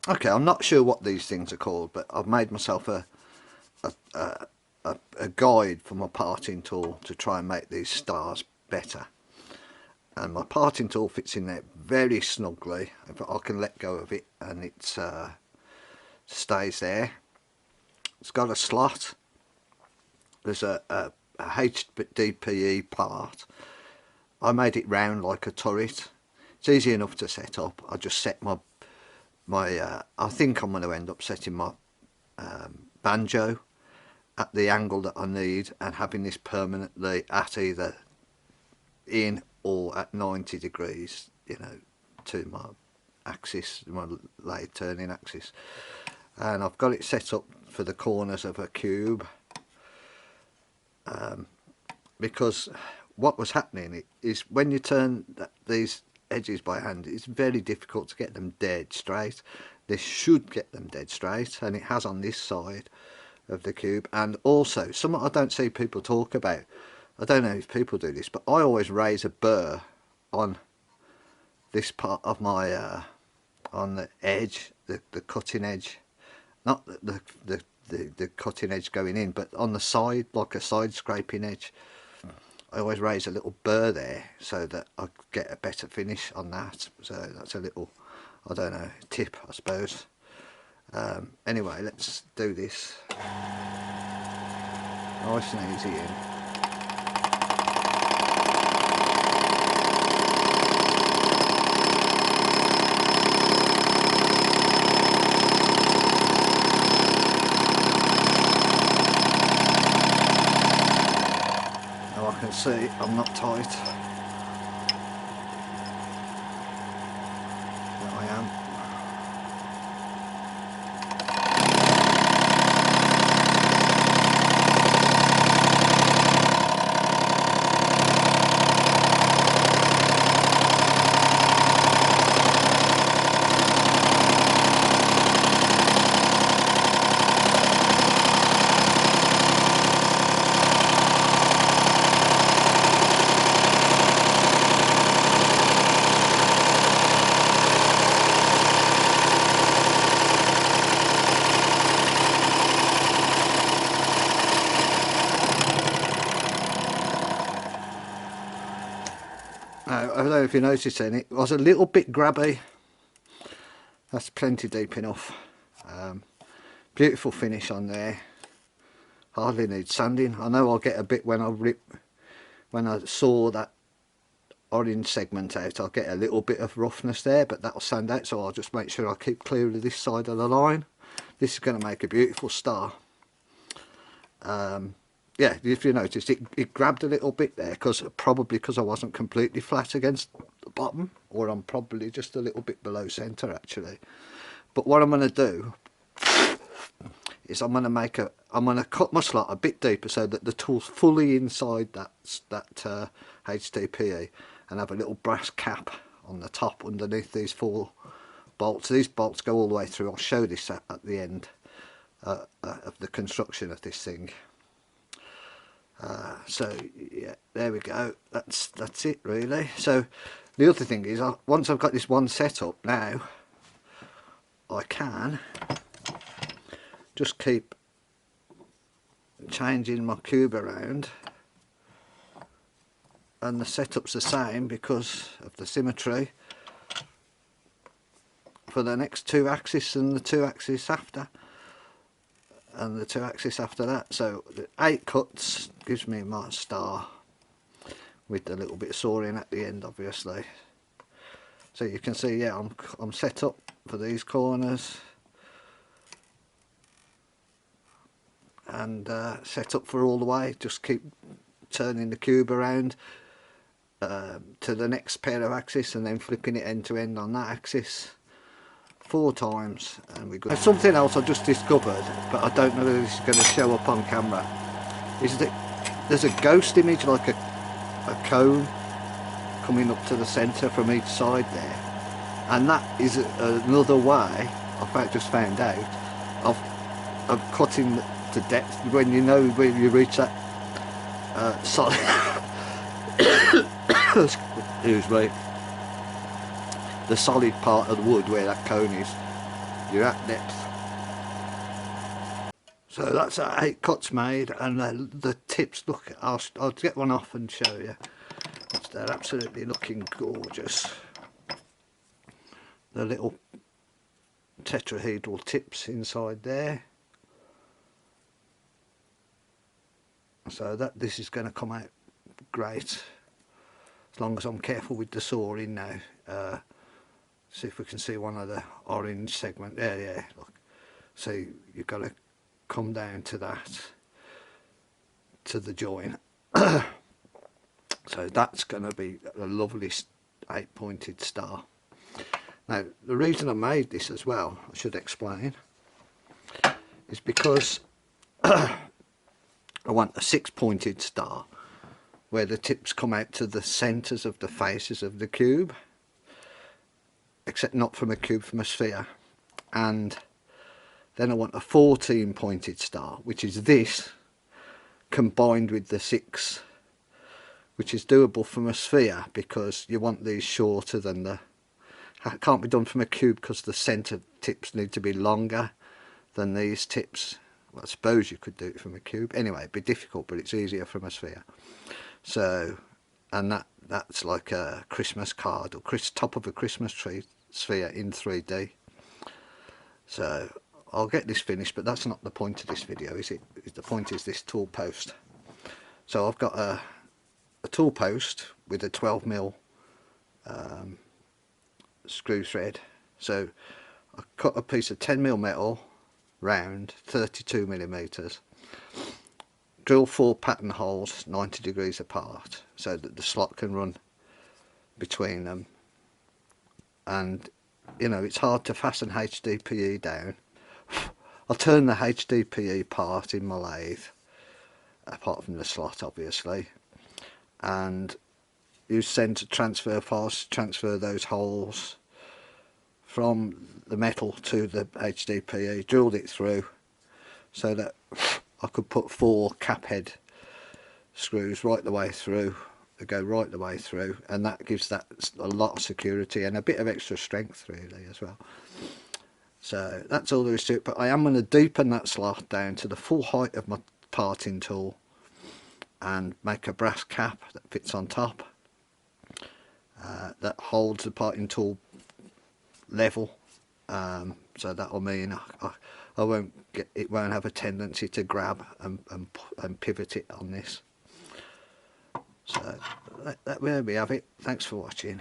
Okay, I'm not sure what these things are called, but I've made myself a guide for my parting tool to try and make these stars better. And my parting tool fits in there very snugly. If I can let go of it and it stays there. It's got a slot. There's a HDPE part. I made it round like a turret. It's easy enough to set up. I just set my I think I'm going to end up setting my banjo at the angle that I need and having this permanently at either in or at 90 degrees, you know, to my axis, my lathe turning axis. And I've got it set up for the corners of a cube, because what was happening is when you turn these edges by hand, it's very difficult to get them dead straight. This should get them dead straight, and it has on this side of the cube. And also something I don't see people talk about, I don't know if people do this, but I always raise a burr on this part of my on the edge, the cutting edge, not the cutting edge going in, but on the side, like a side scraping edge. I always raise a little burr there so that I get a better finish on that. So that's a little, I don't know, tip, I suppose. Anyway, let's do this. Nice and easy in. Now I can see I'm not tight. There I am. Now, I don't know if you noticed then, it was a little bit grabby. That's plenty deep enough. Beautiful finish on there. Hardly needs sanding. I know I'll get a bit when I saw that orange segment out, I'll get a little bit of roughness there, but that'll sand out, so I'll just make sure I keep clear of this side of the line. This is going to make a beautiful star. Yeah, if you noticed, it grabbed a little bit there, probably because I wasn't completely flat against the bottom, or I'm probably just a little bit below centre actually. But what I'm going to do is I'm going to cut my slot a bit deeper so that the tool's fully inside that HDPE, and have a little brass cap on the top underneath these 4 bolts. These bolts go all the way through. I'll show this at the end of the construction of this thing. So yeah, there we go. That's it really. So the other thing is, once I've got this one set up now, I can just keep changing my cube around, and the setup's the same because of the symmetry for the next 2 axes and the 2 axes after, and the 2 axis after that. So the 8 cuts gives me my star with a little bit of sawing at the end, obviously. So you can see, yeah, I'm set up for these corners, and set up for all the way. Just keep turning the cube around to the next pair of axes, and then flipping it end to end on that axis 4 times, and we're good. There's something else I just discovered, but I don't know if this is going to show up on camera, is that there's a ghost image, like a cone coming up to the centre from each side there, and that is another way I've just found out of cutting to depth. When you know where you reach that solid excuse me, the solid part of the wood where that cone is, you're at depth. So that's 8 cuts made, and the tips, look, I'll get one off and show you. They're absolutely looking gorgeous. The little tetrahedral tips inside there. So this is going to come out great, as long as I'm careful with the sawing now. See if we can see one of the orange segment there. Yeah, look. So you've got to come down to that, to the join. So that's going to be a lovely 8-pointed star. Now the reason I made this as well, I should explain, is because I want a 6-pointed star where the tips come out to the centres of the faces of the cube, except not from a cube, from a sphere. And then I want a 14-pointed star, which is this combined with the 6, which is doable from a sphere, because you want these shorter than the... It can't be done from a cube because the centre tips need to be longer than these tips. Well, I suppose you could do it from a cube. Anyway, it'd be difficult, but it's easier from a sphere. So, and that's like a Christmas card or top of a Christmas tree sphere in 3D. So I'll get this finished, but that's not the point of this video, is it? The point is this tool post. So I've got a tool post with a 12mm screw thread. So I cut a piece of 10mm metal round, 32mm, drill 4 pattern holes 90 degrees apart so that the slot can run between them. And you know, it's hard to fasten HDPE down. I'll turn the HDPE part in my lathe, apart from the slot obviously, and use center transfer files to transfer those holes from the metal to the HDPE, drilled it through so that I could put 4 cap head screws right the way through. They go right the way through, and that gives that a lot of security and a bit of extra strength really as well. So that's all there is to it, but I am going to deepen that slot down to the full height of my parting tool and make a brass cap that fits on top, that holds the parting tool level, so that will mean I won't get, it won't have a tendency to grab and pivot it on this. So there we have it. Thanks for watching.